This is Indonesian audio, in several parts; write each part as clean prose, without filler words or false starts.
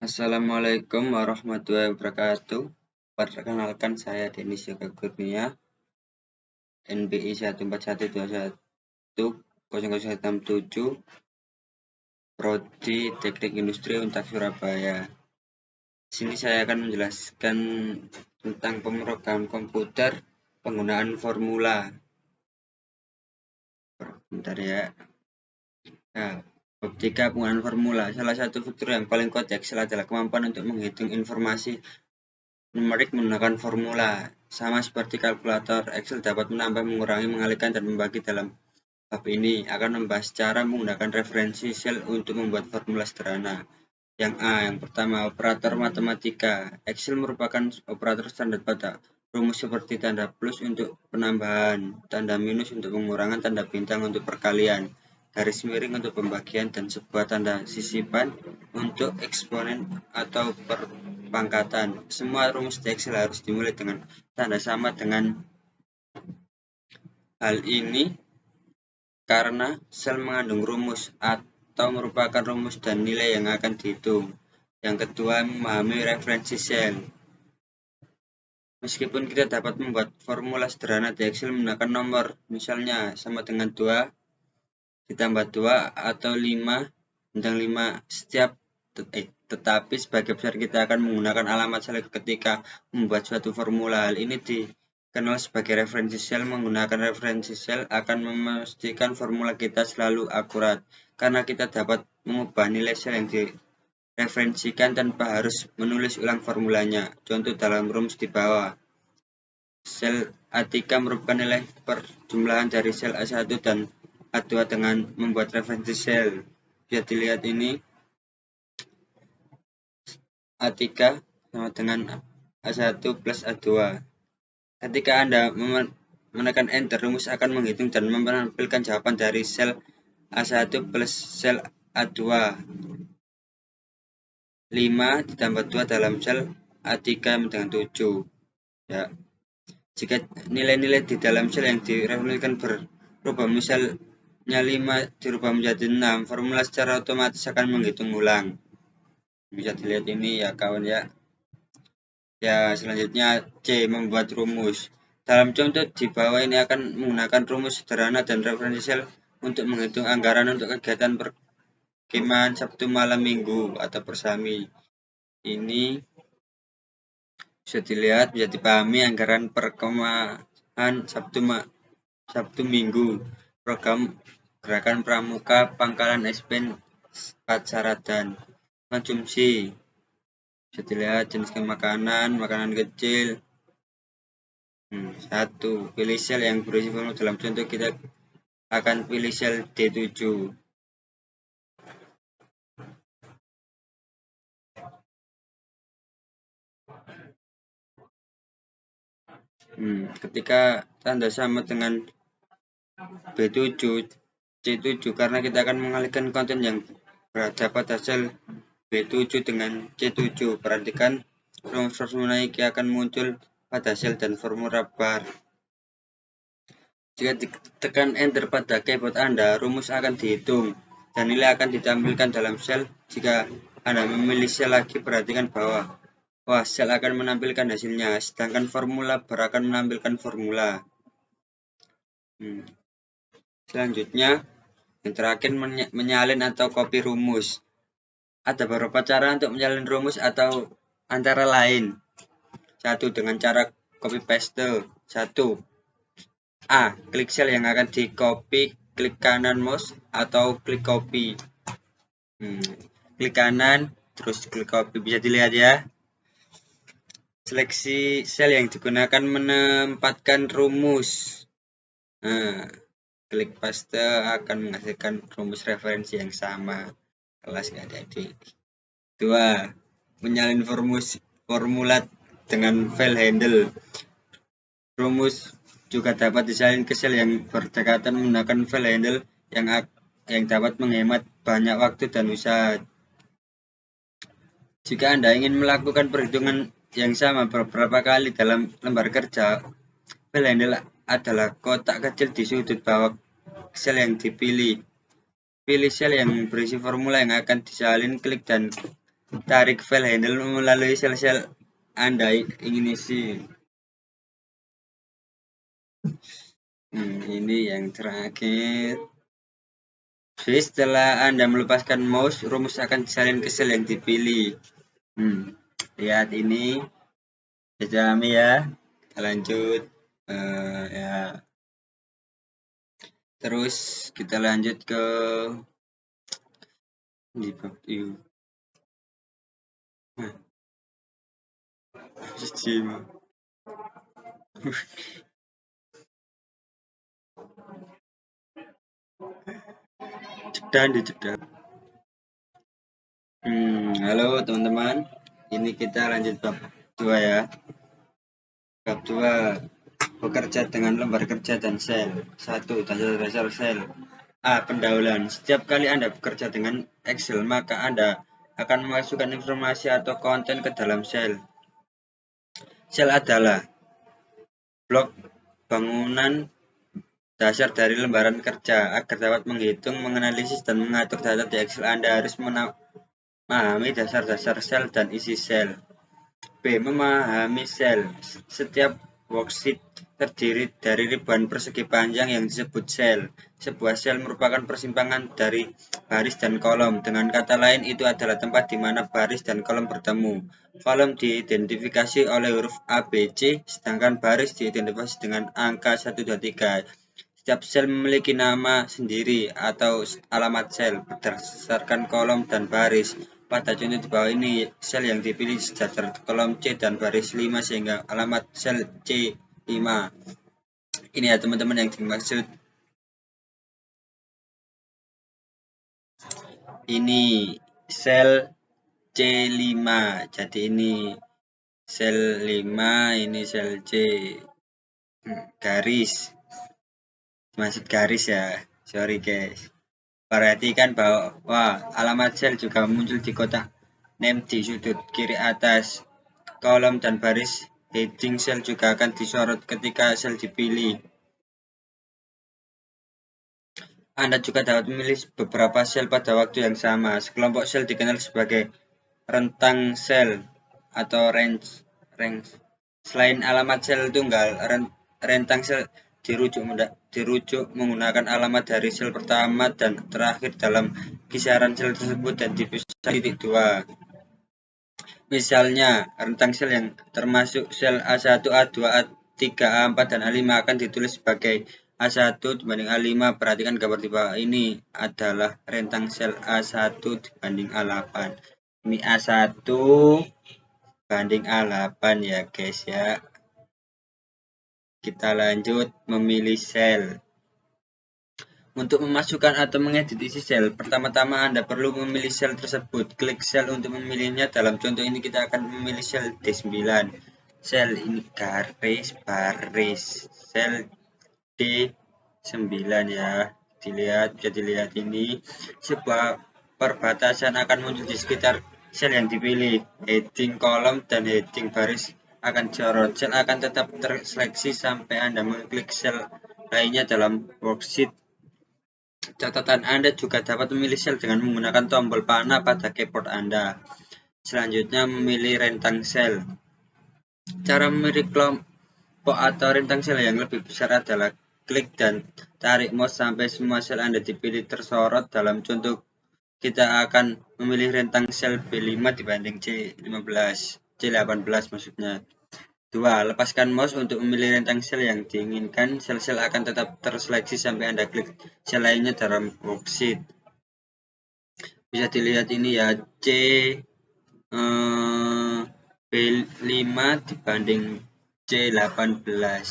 Assalamualaikum warahmatullahi wabarakatuh. Perkenalkan saya Denis Yoga Kurnia, NBI 141210067, Prodi Teknik Industri Untak Surabaya. Di sini saya akan menjelaskan tentang pemrograman komputer, penggunaan formula. Bentar ya. Nah, bab 3 penggunaan formula. Salah satu fitur yang paling kuat Excel adalah kemampuan untuk menghitung informasi numerik menggunakan formula. Sama seperti kalkulator, Excel dapat menambah, mengurangi, mengalihkan, dan membagi. Dalam bab ini akan membahas cara menggunakan referensi sel untuk membuat formula sederhana. Yang pertama, operator matematika. Excel merupakan operator standar pada rumus seperti tanda plus untuk penambahan, tanda minus untuk pengurangan, tanda bintang untuk perkalian, garis miring untuk pembagian, dan sebuah tanda sisipan untuk eksponen atau perpangkatan. Semua rumus di Excel harus dimulai dengan tanda sama. Dengan hal ini karena sel mengandung rumus atau merupakan rumus dan nilai yang akan dihitung. Yang kedua, memahami referensi sel. Meskipun kita dapat membuat formula sederhana di Excel menggunakan nomor, misalnya sama dengan 2 ditambah 2 atau 5 bintang 5 tetapi sebagai besar kita akan menggunakan alamat sel ketika membuat suatu formula. Hal ini dikenal sebagai referensi sel. Menggunakan referensi sel akan memastikan formula kita selalu akurat, karena kita dapat mengubah nilai sel yang direferensikan tanpa harus menulis ulang formulanya. Contoh dalam rumus di bawah. Sel A3 merupakan nilai perjumlahan dari sel A1 dan A2 dengan membuat referensi sel. Bisa dilihat ini. A3 sama dengan A1 plus A2. Ketika Anda menekan Enter, rumus akan menghitung dan menampilkan jawaban dari sel A1 plus sel A2. 5 ditambah 2 dalam sel A3 dengan 7. Ya. Jika nilai-nilai di dalam sel yang direferensikan berubah, misalnya 5 dirubah menjadi 6, formula secara otomatis akan menghitung ulang. Bisa dilihat ini ya kawan ya. Ya, selanjutnya C, membuat rumus. Dalam contoh di bawah ini akan menggunakan rumus sederhana dan referensi sel untuk menghitung anggaran untuk kegiatan perkemahan Sabtu malam Minggu atau persami. Ini bisa dilihat, bisa dipahami anggaran perkemahan Sabtu Minggu. Program Gerakan Pramuka Pangkalan SPN Patsaradan. Konsumsi. Bisa dilihat jenis makanan kecil. 1. Pilih sel yang berisi formula. Dalam contoh kita akan pilih sel D7. Ketika tanda sama dengan B7, C7, karena kita akan mengalihkan konten yang berada pada sel B7 dengan C7. Perhatikan rumus formula ini akan muncul pada sel dan formula bar. Jika ditekan Enter pada keyboard Anda, rumus akan dihitung dan nilai akan ditampilkan dalam sel. Jika Anda memilih sel lagi, perhatikan bahwa sel akan menampilkan hasilnya, sedangkan formula bar akan menampilkan formula. Selanjutnya, yang terakhir, menyalin atau copy rumus. Ada beberapa cara untuk menyalin rumus atau antara lain. 1. Dengan cara copy paste. 1. A. Klik sel yang akan di copy, klik kanan mouse atau klik copy. Klik kanan, terus klik copy. Bisa dilihat ya. Seleksi sel yang digunakan menempatkan rumus. Klik paste akan menghasilkan rumus referensi yang sama. Kelas adik-adik. 2. Menyalin formula dengan file handle. Rumus juga dapat disalin ke sel yang berdekatan menggunakan file handle yang dapat menghemat banyak waktu dan usaha. Jika Anda ingin melakukan perhitungan yang sama beberapa kali dalam lembar kerja, file handle adalah kotak kecil di sudut bawah sel yang dipilih. pilih sel yang berisi formula yang akan disalin, klik dan tarik file handle melalui sel-sel Anda ingin isi. Ini yang terakhir. Jadi setelah Anda melepaskan mouse, rumus akan disalin ke sel yang dipilih. Lihat ini. Bisa kami ya. Kita lanjut. Ya. Terus kita lanjut ke debug view. Jeda. Halo teman-teman. Ini kita lanjut bab 2 ya. Bab 2. Bekerja dengan lembar kerja dan sel. 1. Dasar-dasar sel. A. Pendahuluan. Setiap kali Anda bekerja dengan Excel, maka Anda akan memasukkan informasi atau konten ke dalam sel. Sel adalah blok bangunan dasar dari lembaran kerja. Agar dapat menghitung, menganalisis, dan mengatur data di Excel, Anda harus memahami dasar-dasar sel dan isi sel. B. Memahami sel. Setiap worksheet terdiri dari ribuan persegi panjang yang disebut sel. Sebuah sel merupakan persimpangan dari baris dan kolom. Dengan kata lain, itu adalah tempat di mana baris dan kolom bertemu. Kolom diidentifikasi oleh huruf A, B, C, sedangkan baris diidentifikasi dengan angka 1, 2, 3. Setiap sel memiliki nama sendiri atau alamat sel berdasarkan kolom dan baris. Pada contoh di bawah ini, sel yang dipilih sejajar kolom C dan baris 5 sehingga alamat sel C5. Ini ya teman-teman yang dimaksud. Ini sel C5. Jadi ini sel 5, ini sel C. Garis. Maksud garis ya. Sorry guys. Perhatikan bahwa alamat sel juga muncul di kotak name di sudut kiri atas. Kolom dan baris heading sel juga akan disorot ketika sel dipilih. Anda juga dapat memilih beberapa sel pada waktu yang sama. Sekelompok sel dikenal sebagai rentang sel atau range. Selain alamat sel tunggal, rentang sel dirujuk menggunakan alamat dari sel pertama dan terakhir dalam kisaran sel tersebut dan dipisah titik 2. Misalnya, rentang sel yang termasuk sel A1, A2, A3, A4, dan A5 akan ditulis sebagai A1 dibanding A5. Perhatikan gambar di bawah ini adalah rentang sel A1 dibanding A8. Ini A1 banding A8 ya guys ya. Kita lanjut memilih sel. Untuk memasukkan atau mengedit isi sel, pertama-tama Anda perlu memilih sel tersebut. Klik sel untuk memilihnya. Dalam contoh ini kita akan memilih sel D9. Sel ini garis baris. Sel D9 ya. Bisa dilihat ini. Sebuah perbatasan akan muncul di sekitar sel yang dipilih. Heading kolom dan heading baris akan disorot. Sel akan tetap terseleksi sampai Anda mengklik sel lainnya dalam worksheet. Catatan Anda juga dapat memilih sel dengan menggunakan tombol panah pada keyboard Anda. Selanjutnya, memilih rentang sel. Cara memilih kelompok atau rentang sel yang lebih besar adalah klik dan tarik mouse sampai semua sel Anda dipilih tersorot. Dalam contoh, kita akan memilih rentang sel B5 dibanding C18 maksudnya. 2. Lepaskan mouse untuk memilih rentang sel yang diinginkan. Sel-sel akan tetap terseleksi sampai Anda klik sel lainnya dalam worksheet. Bisa dilihat ini ya, B5 dibanding C18.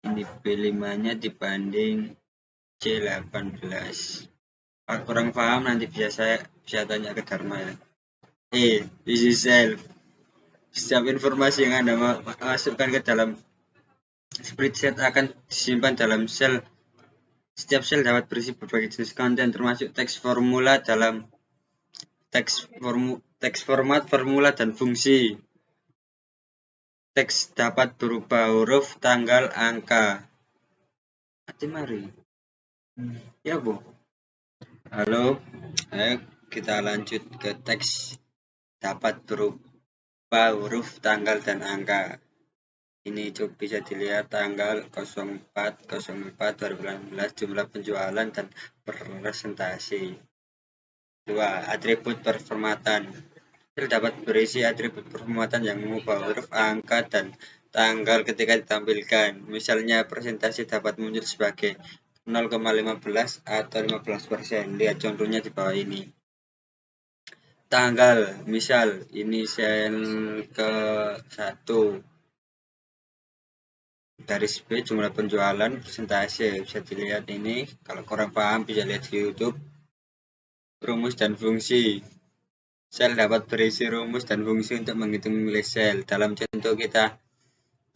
Ini B5-nya dibanding C18. Kalau kurang paham nanti bisa tanya ke Dharma ya. Isi sel. Setiap informasi yang Anda masukkan ke dalam spreadsheet akan disimpan dalam sel. Setiap sel dapat berisi berbagai jenis konten, termasuk teks formula dalam teks format, formula, dan fungsi. Teks dapat berupa huruf, tanggal, angka. Mari. Ya, Bu. Halo, ayo kita lanjut ke teks dapat berupa huruf, tanggal, dan angka. Ini coba bisa dilihat tanggal 04/04/2018 jumlah penjualan dan presentasi. 2. Atribut performatan. Dapat berisi atribut performatan yang mengubah huruf, angka, dan tanggal ketika ditampilkan. Misalnya presentasi dapat muncul sebagai 0,15 atau 15%. Lihat contohnya di bawah ini. Tanggal, misal ini sel ke 1, garis B jumlah penjualan persentase, bisa dilihat ini. Kalau kurang paham bisa lihat di YouTube. Rumus dan fungsi. Sel dapat berisi rumus dan fungsi untuk menghitung nilai sel. Dalam contoh kita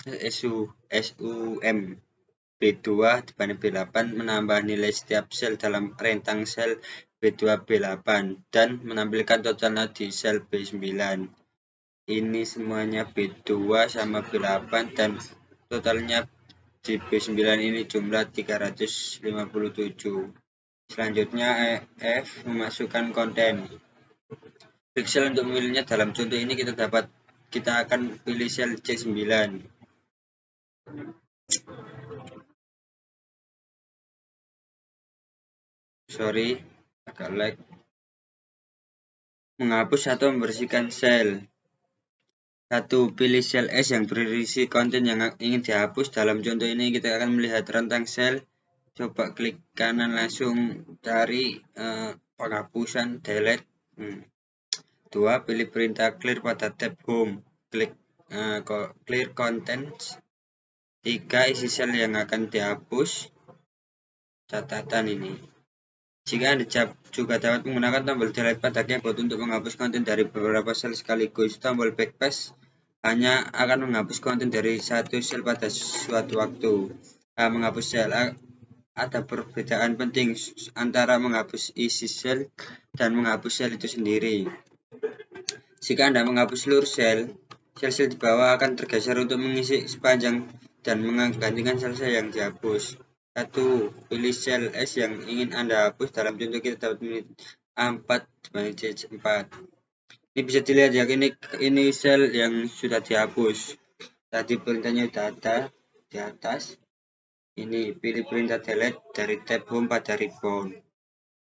SUM B2 dibanding B8 menambah nilai setiap sel dalam rentang sel B2 B8 dan menampilkan totalnya di sel B9. Ini semuanya B2 sama B8 dan totalnya di B9 ini jumlah 357. Selanjutnya F memasukkan konten. Klik sel untuk memilihnya. Dalam contoh ini kita akan pilih sel C9. Sorry, agak lag. Menghapus atau membersihkan sel. 1. Pilih sel S yang berisi konten yang ingin dihapus. Dalam contoh ini kita akan melihat rentang sel. Coba klik kanan langsung cari penghapusan delete. 2. Pilih perintah clear pada tab home. Klik clear contents. 3. Isi sel yang akan dihapus. Catatan ini. Jika Anda juga dapat menggunakan tombol delete pada keyboard untuk menghapus konten dari beberapa sel sekaligus. Tombol backspace hanya akan menghapus konten dari satu sel pada suatu waktu. Menghapus sel. Ada perbedaan penting antara menghapus isi sel dan menghapus sel itu sendiri. Jika Anda menghapus seluruh sel, sel-sel di bawah akan tergeser untuk mengisi sepanjang dan menggantikan sel-sel yang dihapus. 1. Pilih sel S yang ingin Anda hapus. Dalam contoh kita dapat pilih A4 dibanding C4. Ini bisa dilihat ya, ini sel yang sudah dihapus. Tadi perintahnya sudah ada di atas. Ini pilih perintah delete dari tab home pada ribbon.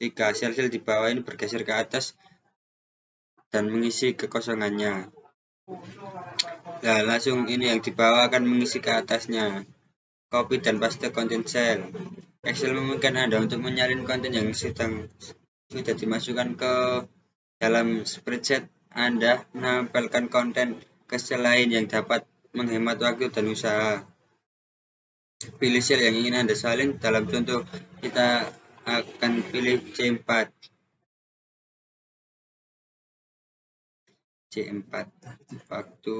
3. Sel-sel di bawah ini bergeser ke atas dan mengisi kekosongannya. Nah, langsung ini yang di bawah akan mengisi ke atasnya. Copy dan paste konten sel. Excel memungkinkan Anda untuk menyalin konten yang sudah dimasukkan ke dalam spreadsheet. Anda menempelkan konten ke sel lain yang dapat menghemat waktu dan usaha. Pilih sel yang ingin Anda salin. Dalam contoh kita akan pilih C4. Waktu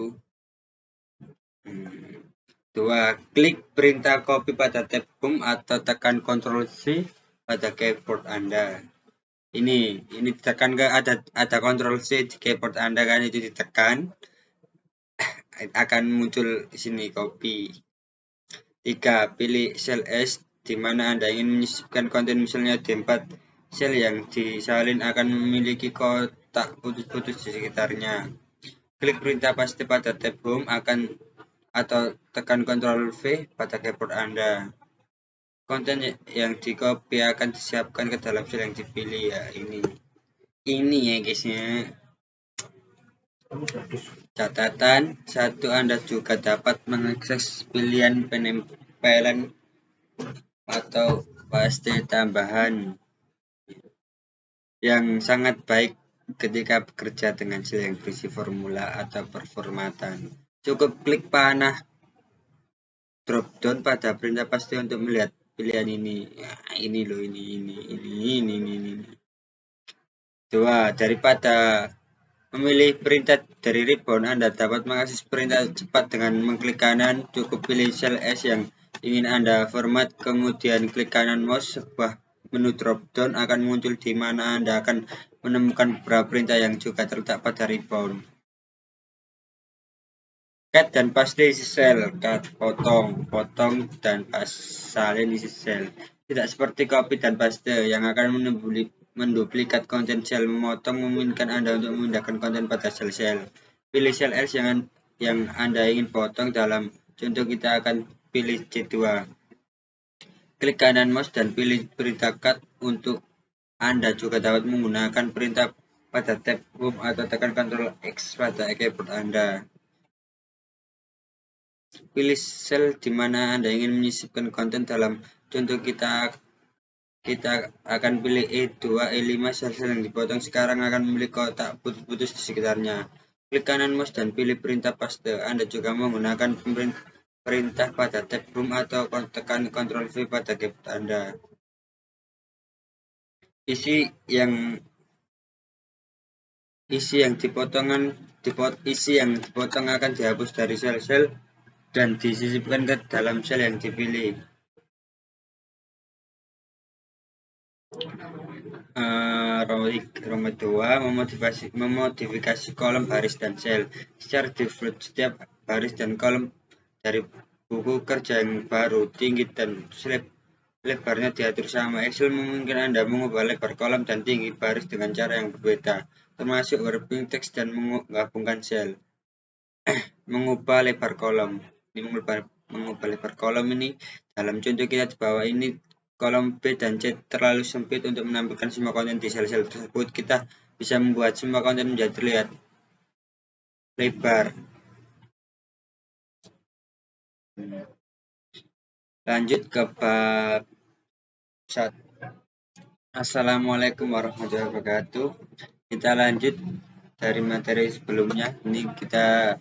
2. Klik perintah copy pada tab home atau tekan Ctrl C pada keyboard Anda. Ini ditekan ke ada Ctrl C di keyboard Anda kan, itu ditekan akan muncul di sini copy. 3. Pilih sel S di mana Anda ingin menyisipkan konten, misalnya D4. Sel yang disalin akan memiliki kotak putus-putus di sekitarnya. Klik perintah paste pada tab home atau tekan Ctrl V pada keyboard Anda. Konten yang di-copy akan disiapkan ke dalam sel yang dipilih ya, ini ya guysnya. Catatan 1. Anda juga dapat mengakses pilihan penempelan atau paste tambahan yang sangat baik ketika bekerja dengan sel yang berisi formula atau performatan. Cukup klik panah drop down pada perintah paste untuk melihat pilihan ini. Ya, ini loh, ini. 2. Daripada memilih perintah dari ribbon, Anda dapat mengakses perintah cepat dengan mengklik kanan. Cukup pilih sel S yang ingin Anda format, kemudian klik kanan mouse. Sebuah menu drop down akan muncul di mana Anda akan menemukan beberapa perintah yang juga terletak pada ribbon. Cut dan paste isi sel. Cut, potong dan salin isi sel. Tidak seperti copy dan paste yang akan menduplikat konten sel, memotong, memungkinkan Anda untuk memindahkan konten pada sel-sel. Pilih sel else yang Anda ingin potong. Dalam contoh kita akan pilih C2. Klik kanan mouse dan pilih perintah cut. Untuk Anda juga dapat menggunakan perintah pada tab home atau tekan Ctrl X pada keyboard Anda. Pilih sel di mana Anda ingin menyisipkan konten. Dalam contoh kita akan pilih E2, E5. Sel-sel yang dipotong sekarang akan memiliki kotak putus-putus di sekitarnya. Klik kanan mouse dan pilih perintah paste. Anda juga menggunakan perintah pada tab home atau tekan Ctrl V pada keyboard Anda. Isi yang dipotong akan dihapus dari sel-sel dan disisipkan ke dalam sel yang dipilih. Row 2, memodifikasi kolom, baris, dan sel. Secara default, setiap baris dan kolom dari buku kerja yang baru, tinggi dan lebarnya diatur sama. Excel memungkinkan Anda mengubah lebar kolom dan tinggi baris dengan cara yang berbeda, termasuk wrapping teks dan menggabungkan sel. Mengubah lebar kolom. Mengubah lebar kolom ini dalam contoh kita di bawah ini, kolom B dan C terlalu sempit untuk menampilkan semua konten di sel-sel tersebut. Kita bisa membuat semua konten menjadi terlihat lebar. Lanjut ke bab 1. Assalamualaikum warahmatullahi wabarakatuh. Kita lanjut dari materi sebelumnya. Ini kita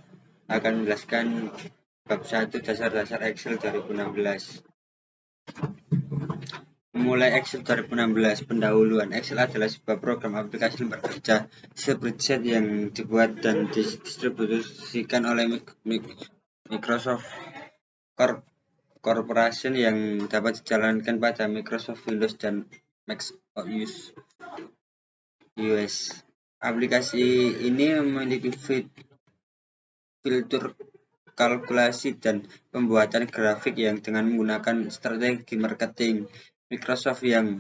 akan menjelaskan bab 1, dasar-dasar Excel 2016. Memulai Excel 2016. Pendahuluan. Excel adalah sebuah program aplikasi lembar kerja spreadsheet yang dibuat dan didistribusikan oleh Microsoft Corporation yang dapat dijalankan pada Microsoft Windows dan Mac OS. Aplikasi ini memiliki fitur kalkulasi dan pembuatan grafik yang dengan menggunakan strategi marketing Microsoft yang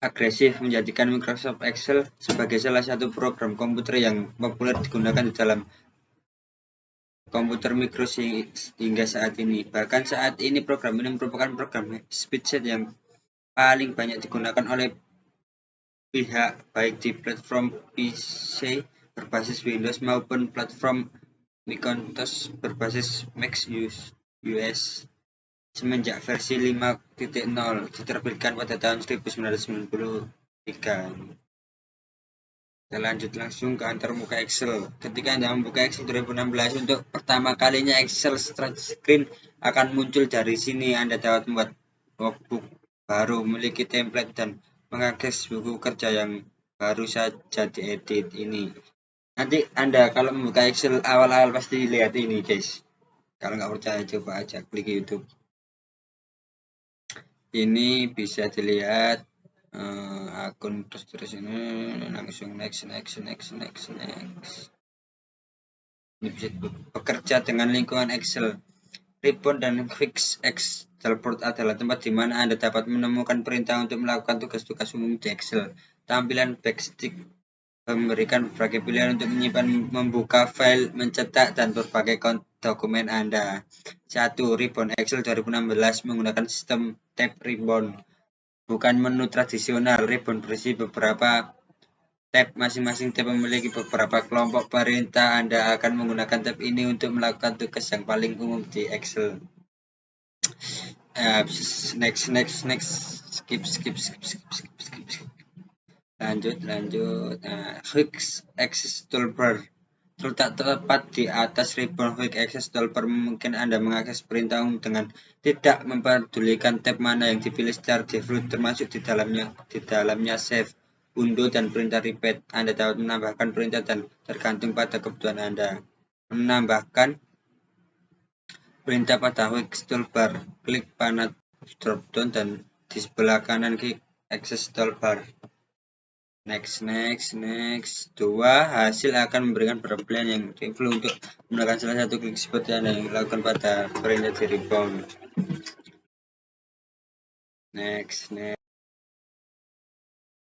agresif, menjadikan Microsoft Excel sebagai salah satu program komputer yang populer digunakan di dalam komputer Micro hingga saat ini. Bahkan saat ini program ini merupakan program spreadsheet yang paling banyak digunakan oleh pihak baik di platform PC berbasis Windows maupun platform Macintosh berbasis Mac OS semenjak versi 5.0 diterbitkan pada tahun 1993. Kita lanjut langsung ke antarmuka Excel. Ketika Anda membuka Excel 2016 untuk pertama kalinya, Excel start screen akan muncul dari sini. Anda dapat membuat workbook baru, memiliki template, dan mengakses buku kerja yang baru saja diedit ini. Nanti Anda kalau membuka Excel awal-awal pasti lihat ini, guys. Kalau nggak percaya coba aja klik YouTube. Ini bisa dilihat akun terus ini, langsung next. Ini bisa bekerja dengan lingkungan Excel. Ribbon dan Fix Excelboard adalah tempat di mana Anda dapat menemukan perintah untuk melakukan tugas-tugas umum di Excel. Tampilan backstick memberikan berbagai pilihan untuk menyimpan, membuka file, mencetak, dan berbagai dokumen Anda. 1. Ribbon Excel 2016 menggunakan sistem tab ribbon. Bukan menu tradisional, ribbon berisi beberapa tab. Masing-masing tab memiliki beberapa kelompok perintah. Anda akan menggunakan tab ini untuk melakukan tugas yang paling umum di Excel. Next. Skip. Lanjut. Fix Access Toolbar terletak tepat di atas ribbon. Quick Access Toolbar memungkinkan Anda mengakses perintah umum dengan tidak mempedulikan tab mana yang dipilih secara default, termasuk di dalamnya save, undo, dan perintah repeat. Anda dapat menambahkan perintah dan tergantung pada kebutuhan Anda. Menambahkan perintah pada Quick Toolbar, klik panel dropdown dan di sebelah kanan Quick Access Toolbar. Next. 2. Hasil akan memberikan beberapa pilihan yang default untuk menggunakan salah satu klik seperti yang dilakukan pada perintah di ribbon. Next.